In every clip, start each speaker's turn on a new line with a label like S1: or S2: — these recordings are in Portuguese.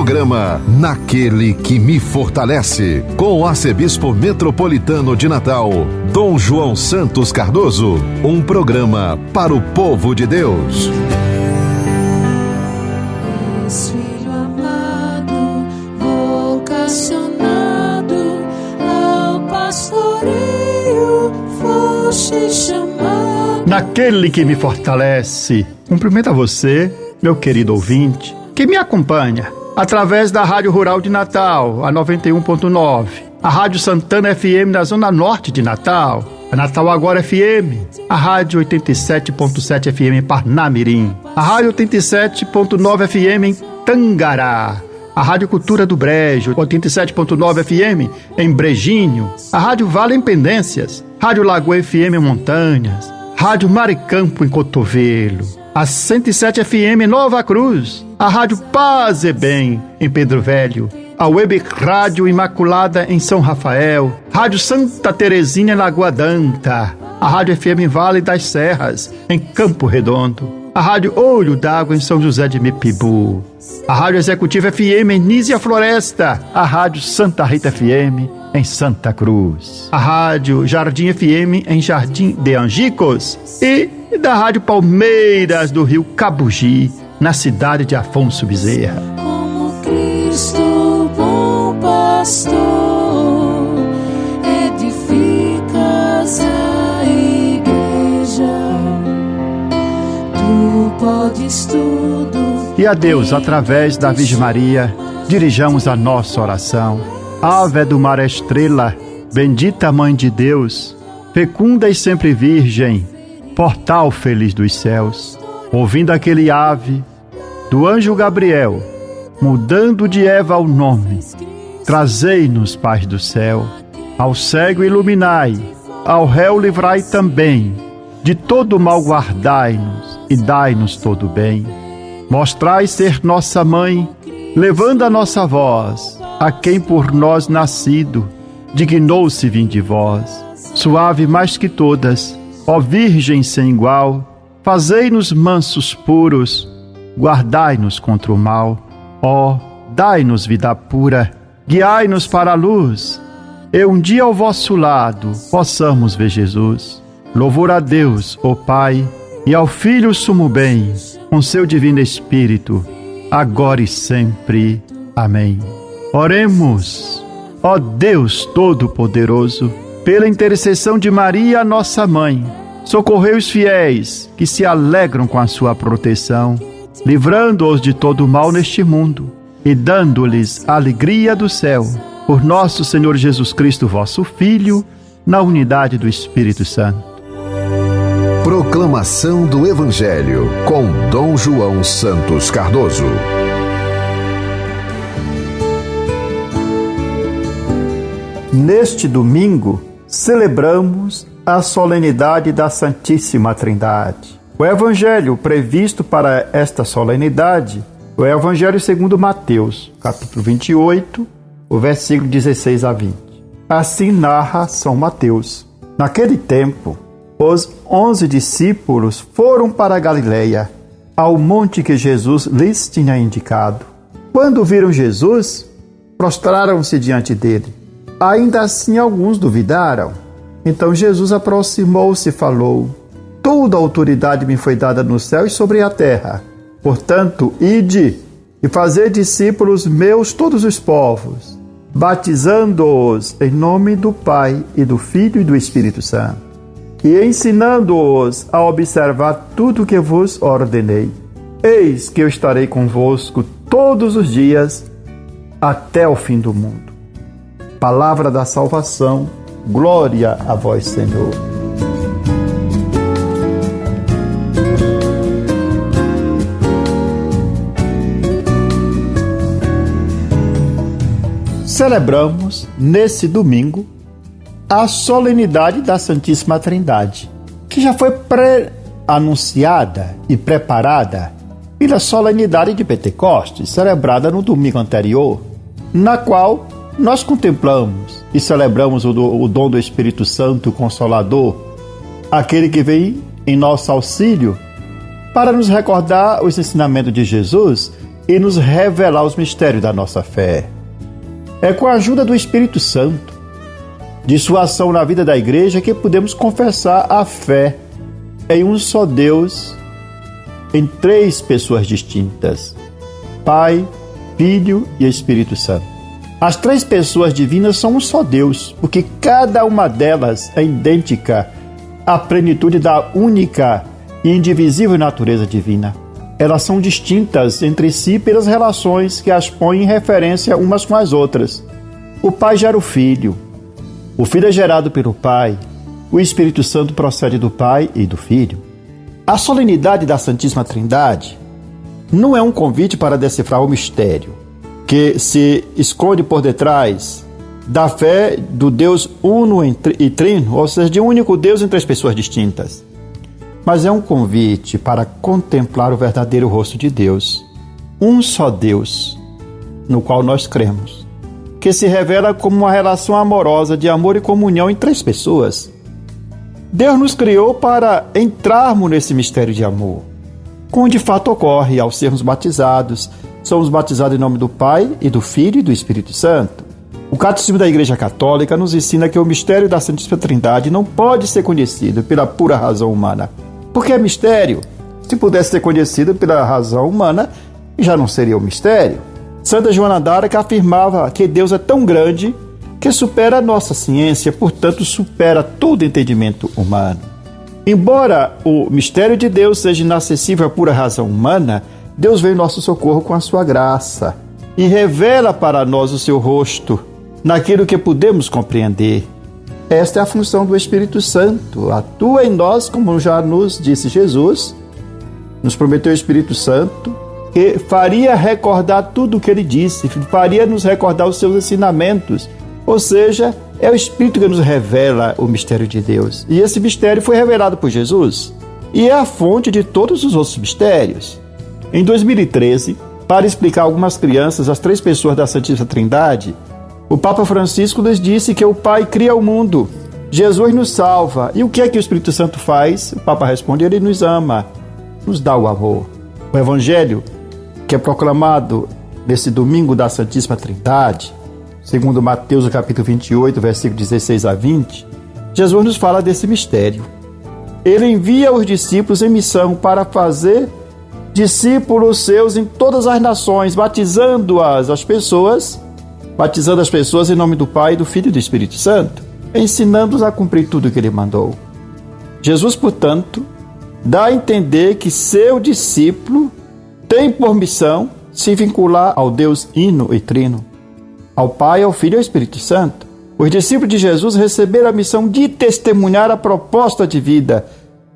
S1: Programa Naquele que me fortalece, com o arcebispo metropolitano de Natal, Dom João Santos Cardoso. Um programa para o povo de Deus.
S2: Filho amado, vocacionado ao pastoreio, foste chamado.
S3: Naquele que me fortalece. Cumprimento a você, meu querido ouvinte, que me acompanha através da Rádio Rural de Natal, a 91.9, a Rádio Santana FM na Zona Norte de Natal, a Natal Agora FM, a Rádio 87.7 FM em Parnamirim, a Rádio 87.9 FM em Tangará, a Rádio Cultura do Brejo, 87.9 FM em Brejinho, a Rádio Vale em Pendências, Rádio Lagoa FM em Montanhas, Rádio Maricampo em Cotovelo, a 107 FM em Nova Cruz, a Rádio Paz e Bem em Pedro Velho, a Web Rádio Imaculada em São Rafael, Rádio Santa Terezinha em Lagoa Danta, a Rádio FM em Vale das Serras em Campo Redondo, a Rádio Olho d'Água em São José de Mipibu, a Rádio Executiva FM em Nísia Floresta, a Rádio Santa Rita FM em Santa Cruz, a Rádio Jardim FM em Jardim de Angicos e da Rádio Palmeiras do Rio Cabugi, na cidade de Afonso Bezerra.
S2: Como Cristo, bom pastor, edificas a igreja, tu podes tudo.
S3: E a Deus, através da Virgem Maria, dirijamos a nossa oração. Ave do mar estrela, bendita Mãe de Deus, fecunda e sempre virgem, portal feliz dos céus. Ouvindo aquele ave do anjo Gabriel, mudando de Eva o nome, trazei-nos paz do céu. Ao cego iluminai, ao réu livrai também, de todo mal guardai-nos e dai-nos todo bem. Mostrai ser nossa mãe, levando a nossa voz a quem por nós nascido dignou-se vir de vós. Suave mais que todas, ó Virgem sem igual, fazei-nos mansos puros, guardai-nos contra o mal. Ó, dai-nos vida pura, guiai-nos para a luz, e um dia ao vosso lado possamos ver Jesus. Louvor a Deus, ó Pai, e ao Filho sumo bem, com seu divino Espírito, agora e sempre. Amém. Oremos. Ó Deus Todo-Poderoso, pela intercessão de Maria, nossa Mãe, socorrei os fiéis que se alegram com a sua proteção, livrando-os de todo mal neste mundo e dando-lhes a alegria do céu. Por nosso Senhor Jesus Cristo, vosso Filho, na unidade do Espírito Santo.
S1: Proclamação do Evangelho com Dom João Santos Cardoso.
S3: Neste domingo, celebramos a solenidade da Santíssima Trindade. O Evangelho previsto para esta solenidade é o Evangelho segundo Mateus, capítulo 28, o versículo 16 a 20. Assim narra São Mateus. Naquele tempo, os 11 discípulos foram para a Galileia, ao monte que Jesus lhes tinha indicado. Quando viram Jesus, prostraram-se diante dele. Ainda assim alguns duvidaram. Então Jesus aproximou-se e falou: toda a autoridade me foi dada no céu e sobre a terra. Portanto, ide e fazei discípulos meus todos os povos, batizando-os em nome do Pai e do Filho e do Espírito Santo, e ensinando-os a observar tudo o que vos ordenei. Eis que eu estarei convosco todos os dias, até o fim do mundo. Palavra da salvação, glória a vós, Senhor. Celebramos, nesse domingo, a solenidade da Santíssima Trindade, que já foi pré-anunciada e preparada pela solenidade de Pentecostes, celebrada no domingo anterior, na qual nós contemplamos e celebramos o dom do Espírito Santo, o Consolador, aquele que vem em nosso auxílio para nos recordar os ensinamentos de Jesus e nos revelar os mistérios da nossa fé. É com a ajuda do Espírito Santo, de sua ação na vida da igreja, que podemos confessar a fé em um só Deus, em 3 pessoas distintas: Pai, Filho e Espírito Santo. As 3 pessoas divinas são um só Deus, porque cada uma delas é idêntica à plenitude da única e indivisível natureza divina. Elas são distintas entre si pelas relações que as põem em referência umas com as outras. O Pai gera o Filho é gerado pelo Pai, o Espírito Santo procede do Pai e do Filho. A solenidade da Santíssima Trindade não é um convite para decifrar o mistério que se esconde por detrás da fé do Deus uno e trino, ou seja, de um único Deus em 3 pessoas distintas. Mas é um convite para contemplar o verdadeiro rosto de Deus, um só Deus, no qual nós cremos, que se revela como uma relação amorosa de amor e comunhão em 3 pessoas. Deus nos criou para entrarmos nesse mistério de amor, como de fato ocorre ao sermos batizados. Somos batizados em nome do Pai e do Filho e do Espírito Santo. O Catecismo da Igreja Católica nos ensina que o mistério da Santíssima Trindade não pode ser conhecido pela pura razão humana. Porque é mistério. Se pudesse ser conhecido pela razão humana, já não seria um mistério. Santa Joana d'Arc afirmava que Deus é tão grande que supera a nossa ciência, portanto supera todo entendimento humano. Embora o mistério de Deus seja inacessível à pura razão humana, Deus vem em nosso socorro com a sua graça e revela para nós o seu rosto naquilo que podemos compreender. Esta é a função do Espírito Santo. Atua em nós, como já nos disse Jesus, nos prometeu o Espírito Santo, que faria recordar tudo o que ele disse, faria nos recordar os seus ensinamentos. Ou seja, é o Espírito que nos revela o mistério de Deus. E esse mistério foi revelado por Jesus e é a fonte de todos os outros mistérios. Em 2013, para explicar a algumas crianças as 3 pessoas da Santíssima Trindade, o Papa Francisco nos disse que o Pai cria o mundo, Jesus nos salva. E o que é que o Espírito Santo faz? O Papa responde: ele nos ama, nos dá o amor. O Evangelho, que é proclamado nesse domingo da Santíssima Trindade, segundo Mateus, capítulo 28, versículo 16 a 20, Jesus nos fala desse mistério. Ele envia os discípulos em missão para fazer discípulos seus em todas as nações, batizando as pessoas em nome do Pai, do Filho e do Espírito Santo, ensinando-os a cumprir tudo o que ele mandou. Jesus, portanto, dá a entender que seu discípulo tem por missão se vincular ao Deus hino e trino, ao Pai, ao Filho e ao Espírito Santo. Os discípulos de Jesus receberam a missão de testemunhar a proposta de vida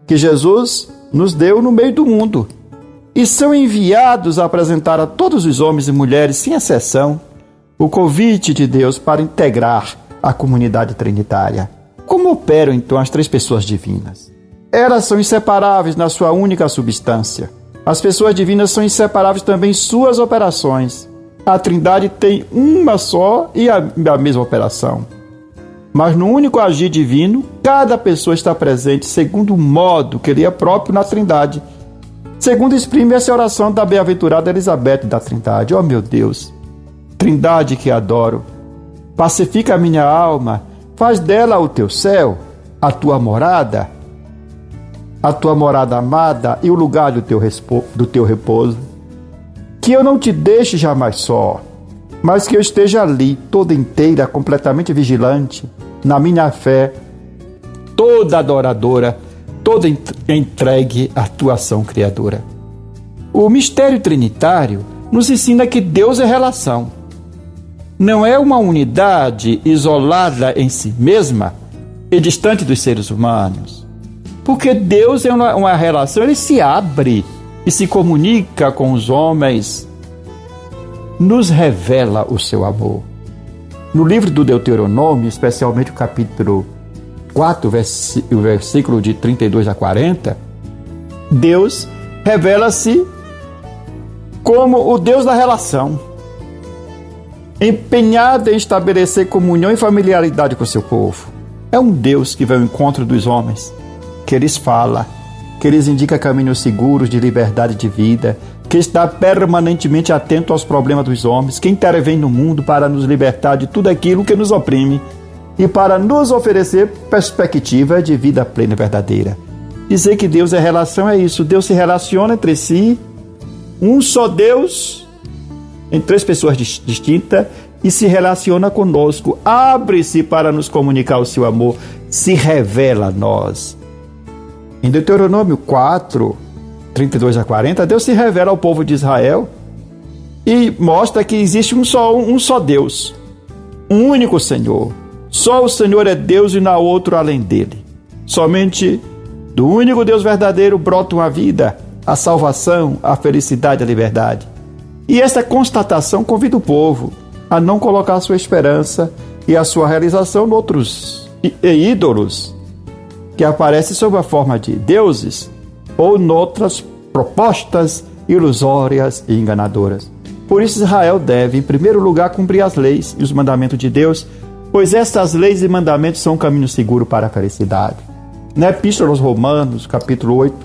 S3: que Jesus nos deu no meio do mundo, e são enviados a apresentar a todos os homens e mulheres, sem exceção, o convite de Deus para integrar a comunidade trinitária. Como operam, então, as 3 pessoas divinas? Elas são inseparáveis na sua única substância. As pessoas divinas são inseparáveis também em suas operações. A Trindade tem uma só e a mesma operação. Mas no único agir divino, cada pessoa está presente segundo o modo que lhe é próprio na Trindade. Segundo exprime essa oração da bem-aventurada Elizabeth da Trindade: ó meu Deus, Trindade que adoro, pacifica a minha alma, faz dela o teu céu, a tua morada amada e o lugar do teu repouso. Que eu não te deixe jamais só, mas que eu esteja ali, toda inteira, completamente vigilante, na minha fé, toda adoradora, toda entregue à tua ação criadora. O mistério trinitário nos ensina que Deus é relação. Não é uma unidade isolada em si mesma e distante dos seres humanos. Porque Deus é uma relação, ele se abre e se comunica com os homens, nos revela o seu amor. No livro do Deuteronômio, especialmente o capítulo 4, o versículo de 32 a 40, Deus revela-se como o Deus da relação, empenhado em estabelecer comunhão e familiaridade com o seu povo. É um Deus que vem ao encontro dos homens, que lhes fala, que lhes indica caminhos seguros de liberdade de vida, que está permanentemente atento aos problemas dos homens, que intervém no mundo para nos libertar de tudo aquilo que nos oprime e para nos oferecer perspectiva de vida plena e verdadeira. Dizer que Deus é relação é isso. Deus se relaciona entre si, um só Deus, em três pessoas distintas, e se relaciona conosco, abre-se para nos comunicar o seu amor, se revela a nós. Em Deuteronômio 4, 32 a 40, Deus se revela ao povo de Israel e mostra que existe um só Deus, um único Senhor. Só o Senhor é Deus e não há outro além dele. Somente do único Deus verdadeiro brotam a vida, a salvação, a felicidade e a liberdade. E esta constatação convida o povo a não colocar a sua esperança e a sua realização em outros ídolos que aparecem sob a forma de deuses ou em outras propostas ilusórias e enganadoras. Por isso Israel deve, em primeiro lugar, cumprir as leis e os mandamentos de Deus, pois estas leis e mandamentos são um caminho seguro para a felicidade. Na Epístola aos Romanos, capítulo 8,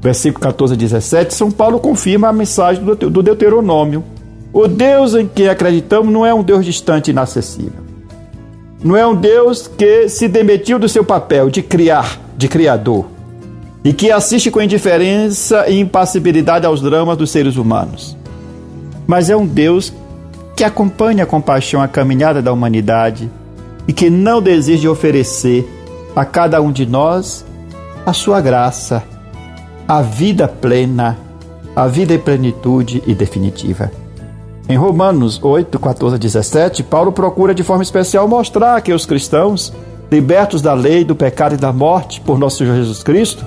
S3: versículo 14 a 17, São Paulo confirma a mensagem do Deuteronômio. O Deus em que acreditamos não é um Deus distante e inacessível. Não é um Deus que se demitiu do seu papel de criador, e que assiste com indiferença e impassibilidade aos dramas dos seres humanos. Mas é um Deus que acompanha com paixão a caminhada da humanidade e que não deseja oferecer a cada um de nós a sua graça, a vida plena, a vida em plenitude e definitiva. Em Romanos 8, 14 a 17, Paulo procura de forma especial mostrar que os cristãos, libertos da lei, do pecado e da morte por nosso Senhor Jesus Cristo,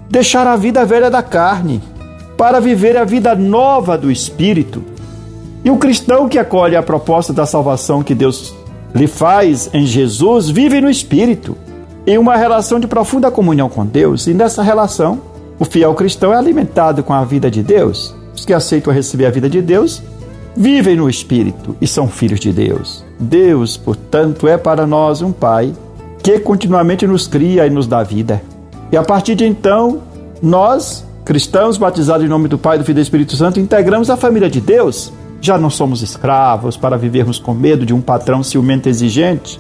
S3: deixaram a vida velha da carne para viver a vida nova do Espírito. E o cristão que acolhe a proposta da salvação que Deus lhe faz em Jesus vive no Espírito, em uma relação de profunda comunhão com Deus. E nessa relação, o fiel cristão é alimentado com a vida de Deus. Os que aceitam receber a vida de Deus vivem no Espírito e são filhos de Deus. Deus, portanto, é para nós um Pai que continuamente nos cria e nos dá vida. E a partir de então, nós, cristãos batizados em nome do Pai, do Filho e do Espírito Santo, integramos a família de Deus. Já não somos escravos para vivermos com medo de um patrão ciumento e exigente,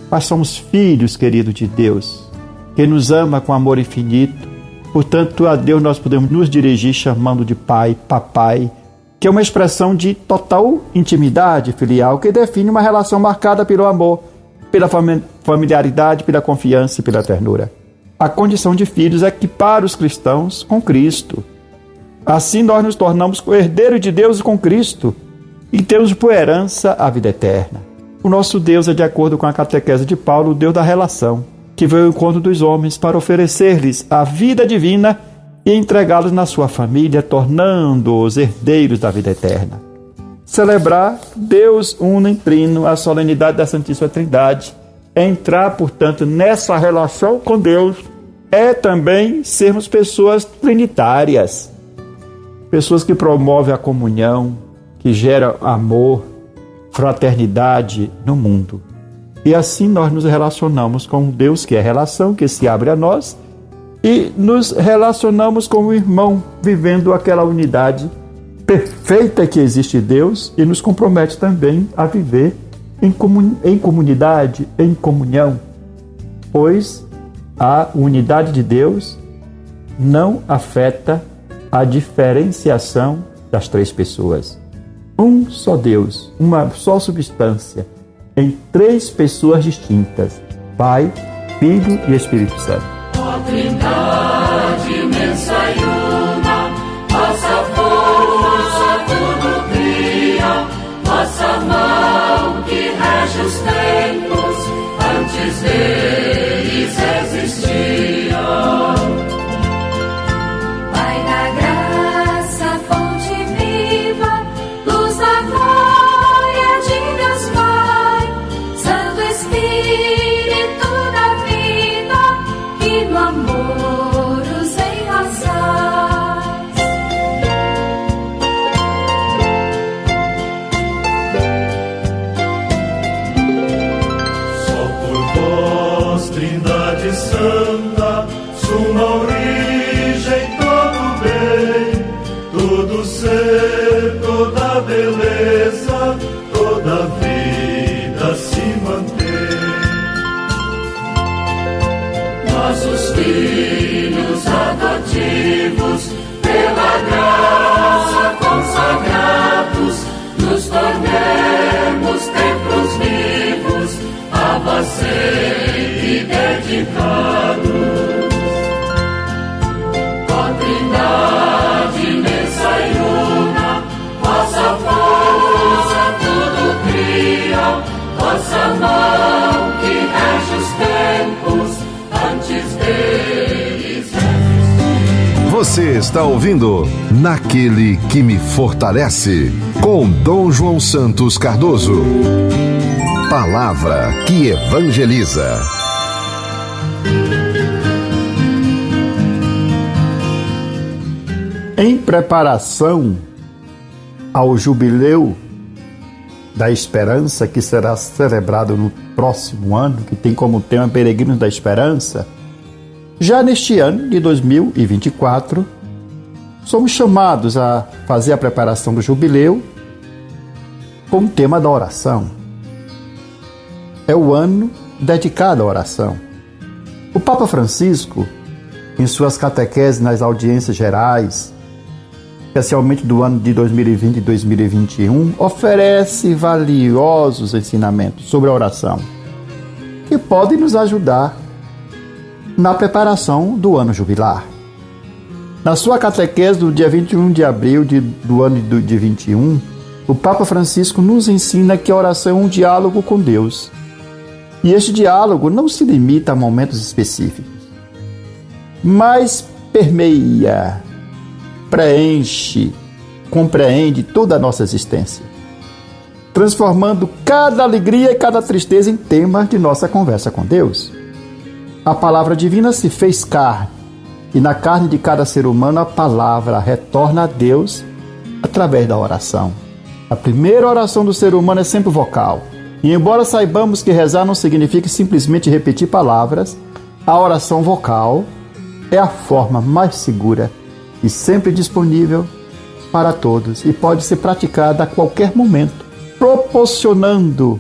S3: mas somos filhos, querido, de Deus, que nos ama com amor infinito. Portanto, a Deus nós podemos nos dirigir chamando de Pai, Papai, que é uma expressão de total intimidade filial que define uma relação marcada pelo amor, pela familiaridade, pela confiança e pela ternura. A condição de filhos é equipar os cristãos com Cristo. Assim nós nos tornamos herdeiros de Deus com Cristo e temos por herança a vida eterna. O nosso Deus é, de acordo com a catequese de Paulo, o Deus da relação, que veio ao encontro dos homens para oferecer-lhes a vida divina e entregá-los na sua família, tornando-os herdeiros da vida eterna. Celebrar Deus uno em trino, a solenidade da Santíssima Trindade, entrar, portanto, nessa relação com Deus, é também sermos pessoas trinitárias, pessoas que promovem a comunhão, que geram amor, fraternidade no mundo. E assim nós nos relacionamos com um Deus que é relação, que se abre a nós, e nos relacionamos com o irmão, vivendo aquela unidade perfeita que existe em Deus, e nos compromete também a viver em comunidade, em comunhão, pois a unidade de Deus não afeta a diferenciação das três pessoas. Um só Deus, uma só substância, em três pessoas distintas, Pai, Filho e Espírito Santo.
S2: Ó Trindade imensa e una, vossa força tudo cria, vossa mão que rege os tempos, antes deles existia.
S4: Pai da graça, fonte viva, luz da glória de Deus Pai, Santo Espírito da vida, que
S5: beleza toda a vida se mantém.
S2: Nossos filhos adotivos, pela graça consagrados, nos tornemos templos vivos, a sempre dedicados. Ó Trindade imensa e una, vossa força tudo cria, vossa mão que rege os tempos, antes deles existir.
S1: Você está ouvindo Naquele que me fortalece, com Dom João Santos Cardoso. Palavra que evangeliza.
S3: Em preparação ao Jubileu da Esperança, que será celebrado no próximo ano, que tem como tema Peregrinos da Esperança, já neste ano de 2024, somos chamados a fazer a preparação do Jubileu com o tema da oração. É o ano dedicado à oração. O Papa Francisco, em suas catequeses nas audiências gerais, especialmente do ano de 2020 e 2021, oferece valiosos ensinamentos sobre a oração, que podem nos ajudar na preparação do ano jubilar. Na sua catequese do dia 21 de abril do ano de 21, o Papa Francisco nos ensina que a oração é um diálogo com Deus. E este diálogo não se limita a momentos específicos, mas permeia, preenche, compreende toda a nossa existência, transformando cada alegria e cada tristeza em temas de nossa conversa com Deus. A palavra divina se fez carne, e na carne de cada ser humano a palavra retorna a Deus através da oração. A primeira oração do ser humano é sempre vocal, e embora saibamos que rezar não significa simplesmente repetir palavras, a oração vocal é a forma mais segura e sempre disponível para todos e pode ser praticada a qualquer momento, proporcionando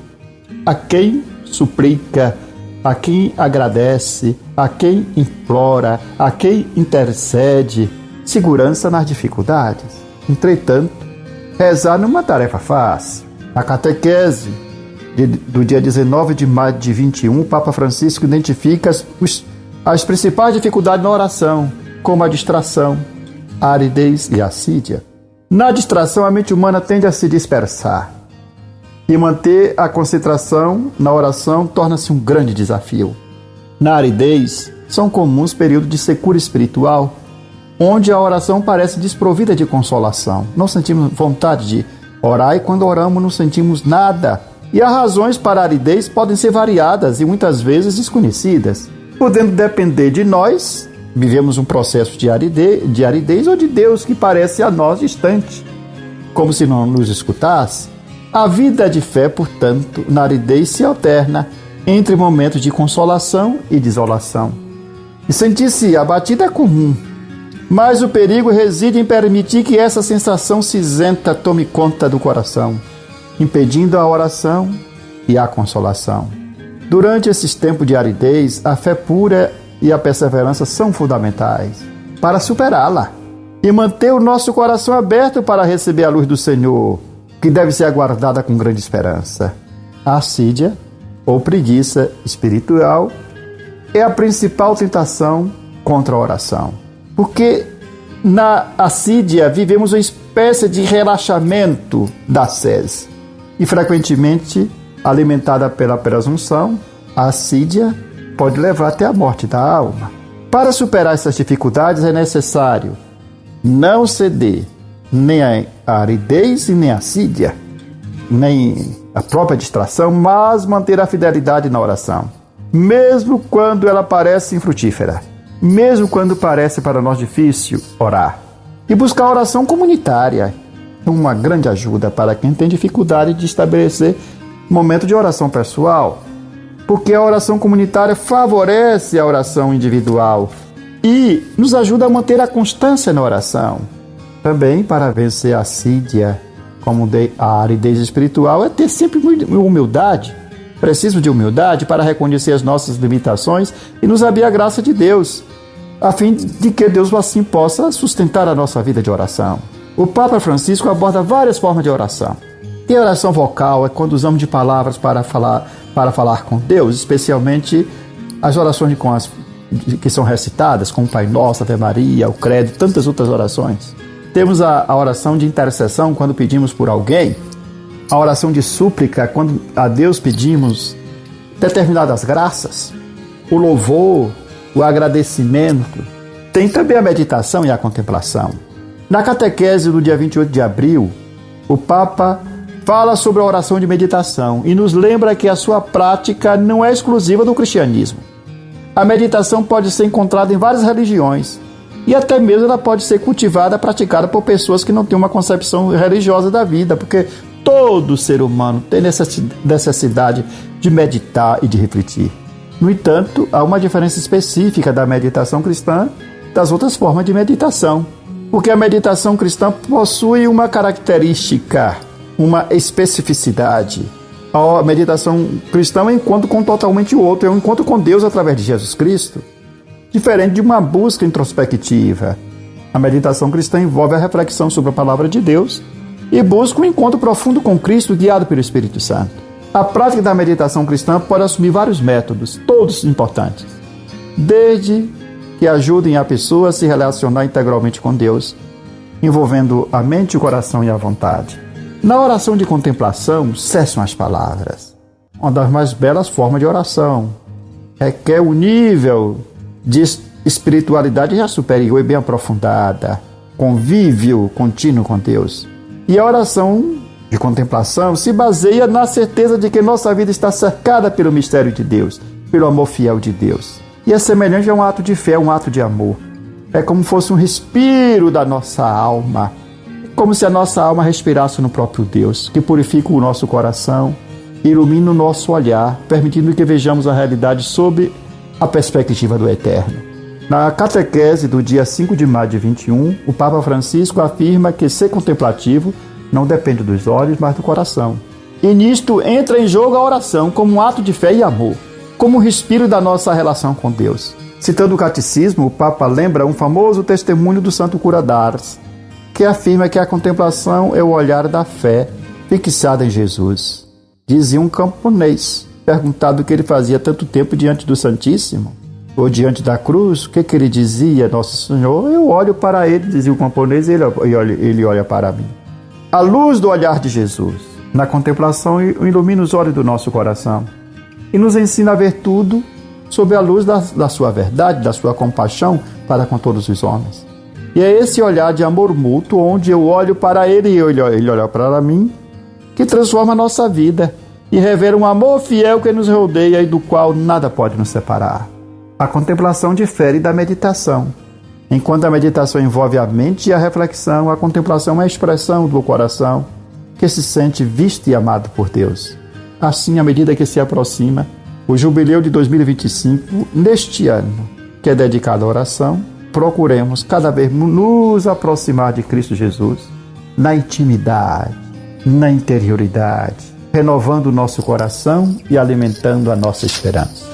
S3: a quem suplica, a quem agradece, a quem implora, a quem intercede, segurança nas dificuldades. Entretanto, rezar não é uma tarefa fácil. Na catequese do dia 19 de maio de 21, o Papa Francisco identifica as principais dificuldades na oração, como a distração, a aridez e a assídia. Na distração, a mente humana tende a se dispersar, e manter a concentração na oração torna-se um grande desafio. Na aridez, são comuns períodos de secura espiritual, onde a oração parece desprovida de consolação. Não sentimos vontade de orar e quando oramos não sentimos nada. E as razões para a aridez podem ser variadas e muitas vezes desconhecidas, podendo depender de nós. Vivemos um processo de aridez ou de Deus que parece a nós distante, como se não nos escutasse. A vida de fé, portanto, na aridez se alterna entre momentos de consolação e desolação. E sentir-se abatido é comum, mas o perigo reside em permitir que essa sensação cinzenta tome conta do coração, impedindo a oração e a consolação. Durante esses tempos de aridez, a fé pura e a perseverança são fundamentais para superá-la e manter o nosso coração aberto para receber a luz do Senhor, que deve ser aguardada com grande esperança. A assídia, ou preguiça espiritual, é a principal tentação contra a oração. Porque na assídia vivemos uma espécie de relaxamento da sese e frequentemente alimentada pela presunção, a assídia pode levar até a morte da alma. Para superar essas dificuldades é necessário não ceder nem a aridez e nem a assídia, nem a própria distração, mas manter a fidelidade na oração, mesmo quando ela parece infrutífera, mesmo quando parece para nós difícil orar. E buscar a oração comunitária é uma grande ajuda para quem tem dificuldade de estabelecer momento de oração pessoal, porque a oração comunitária favorece a oração individual e nos ajuda a manter a constância na oração. Também para vencer a assídia como a aridez espiritual, é ter sempre humildade. Preciso de humildade para reconhecer as nossas limitações e nos abrir a graça de Deus, a fim de que Deus assim possa sustentar a nossa vida de oração. O Papa Francisco aborda várias formas de oração. Tem a oração vocal, é quando usamos de palavras para falar com Deus, especialmente as orações que são recitadas, como o Pai Nosso, Ave Maria, o Credo, tantas outras orações. Temos a oração de intercessão, quando pedimos por alguém. A oração de súplica, quando a Deus pedimos determinadas graças. O louvor, o agradecimento. Tem também a meditação e a contemplação. Na catequese do dia 28 de abril, o Papa fala sobre a oração de meditação e nos lembra que a sua prática não é exclusiva do cristianismo. A meditação pode ser encontrada em várias religiões e até mesmo ela pode ser cultivada, praticada por pessoas que não têm uma concepção religiosa da vida, porque todo ser humano tem necessidade de meditar e de refletir. No entanto, há uma diferença específica da meditação cristã das outras formas de meditação, porque a meditação cristã possui uma característica, uma especificidade. A meditação cristã é um encontro com totalmente outro, é um encontro com Deus através de Jesus Cristo, diferente de uma busca introspectiva. A meditação cristã envolve a reflexão sobre a palavra de Deus e busca um encontro profundo com Cristo, guiado pelo Espírito Santo. A prática da meditação cristã pode assumir vários métodos, todos importantes, desde que ajudem a pessoa a se relacionar integralmente com Deus, envolvendo a mente, o coração e a vontade. Na oração de contemplação, cessam as palavras. Uma das mais belas formas de oração. Requer um nível de espiritualidade já superior e bem aprofundada, convívio contínuo com Deus. E a oração de contemplação se baseia na certeza de que nossa vida está cercada pelo mistério de Deus, pelo amor fiel de Deus. E é semelhante a um ato de fé, um ato de amor. É como se fosse um respiro da nossa alma, como se a nossa alma respirasse no próprio Deus, que purifica o nosso coração, ilumina o nosso olhar, permitindo que vejamos a realidade sob a perspectiva do Eterno. Na catequese do dia 5 de maio de 21, o Papa Francisco afirma que ser contemplativo não depende dos olhos, mas do coração. E nisto entra em jogo a oração como um ato de fé e amor, como um respiro da nossa relação com Deus. Citando o Catecismo, o Papa lembra um famoso testemunho do Santo Cura d'Ars, que afirma que a contemplação é o olhar da fé fixada em Jesus. Dizia um camponês, perguntado o que ele fazia tanto tempo diante do Santíssimo, ou diante da cruz, o que ele dizia? Nosso Senhor, eu olho para ele, dizia o camponês, e ele olha para mim. A luz do olhar de Jesus, na contemplação, ilumina os olhos do nosso coração e nos ensina a ver tudo sob a luz da sua verdade, da sua compaixão para com todos os homens. E é esse olhar de amor mútuo, onde eu olho para ele e ele olha para mim, que transforma a nossa vida e revela um amor fiel que nos rodeia e do qual nada pode nos separar. A contemplação difere da meditação. Enquanto a meditação envolve a mente e a reflexão, a contemplação é a expressão do coração que se sente visto e amado por Deus. Assim, à medida que se aproxima o jubileu de 2025, neste ano, que é dedicado à oração, procuremos cada vez nos aproximar de Cristo Jesus na intimidade, na interioridade, renovando o nosso coração e alimentando a nossa esperança.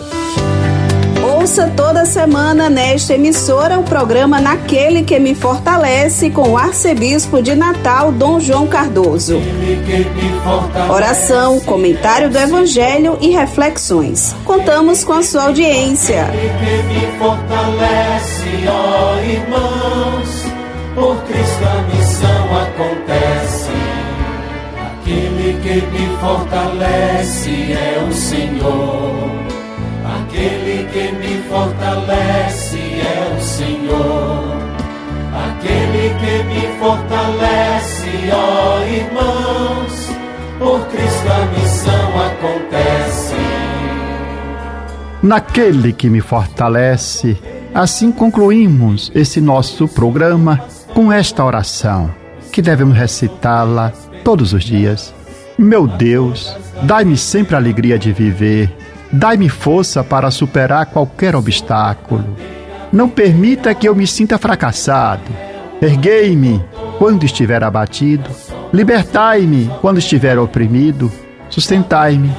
S6: Ouça toda semana nesta emissora o programa Naquele que me Fortalece com o arcebispo de Natal, Dom João Cardoso. Oração, comentário do Evangelho e reflexões. Contamos com a sua audiência.
S2: Aquele que me fortalece, ó irmãos, por Cristo a missão acontece. Aquele que me fortalece é o Senhor. Aquele que me fortalece é o Senhor. Aquele que me fortalece, ó irmãos, por Cristo a missão acontece.
S3: Naquele que me fortalece, assim concluímos esse nosso programa com esta oração, que devemos recitá-la todos os dias. Meu Deus, dai-me sempre a alegria de viver. Dai-me força para superar qualquer obstáculo. Não permita que eu me sinta fracassado. Erguei-me quando estiver abatido Libertai-me quando estiver oprimido, sustentai-me,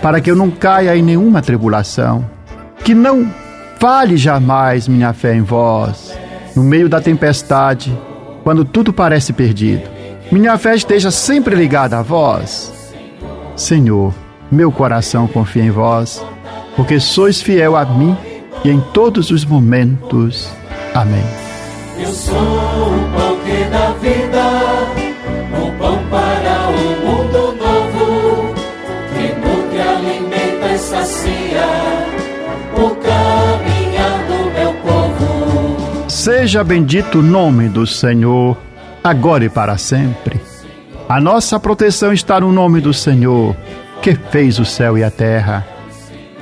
S3: para que eu não caia em nenhuma tribulação. Que não falhe jamais minha fé em vós, no meio da tempestade, quando tudo parece perdido. Minha fé esteja sempre ligada a vós. Senhor, meu coração confia em vós, porque sois fiel a mim e em todos os momentos. Amém.
S2: Eu sou o pão que dá vida, o pão para um mundo novo, que nutre, alimenta e sacia o caminhar do meu povo.
S3: Seja bendito o nome do Senhor, agora e para sempre. A nossa proteção está no nome do Senhor, que fez o céu e a terra.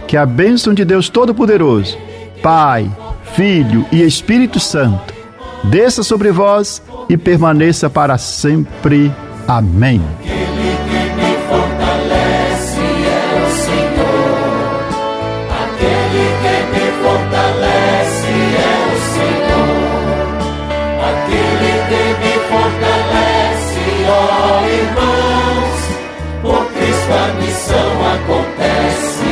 S3: Que a bênção de Deus Todo-Poderoso, Pai, Filho e Espírito Santo, desça sobre vós e permaneça para sempre. Amém.
S2: Aquele que me fortalece é o Senhor. Aquele que me fortalece é o Senhor. Aquele que me fortalece, ó irmãos, por Cristo a missão acontece.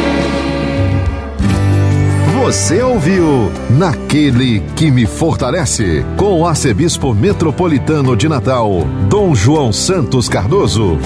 S1: Você ouviu Naquele que me fortalece, com o arcebispo metropolitano de Natal, Dom João Santos Cardoso.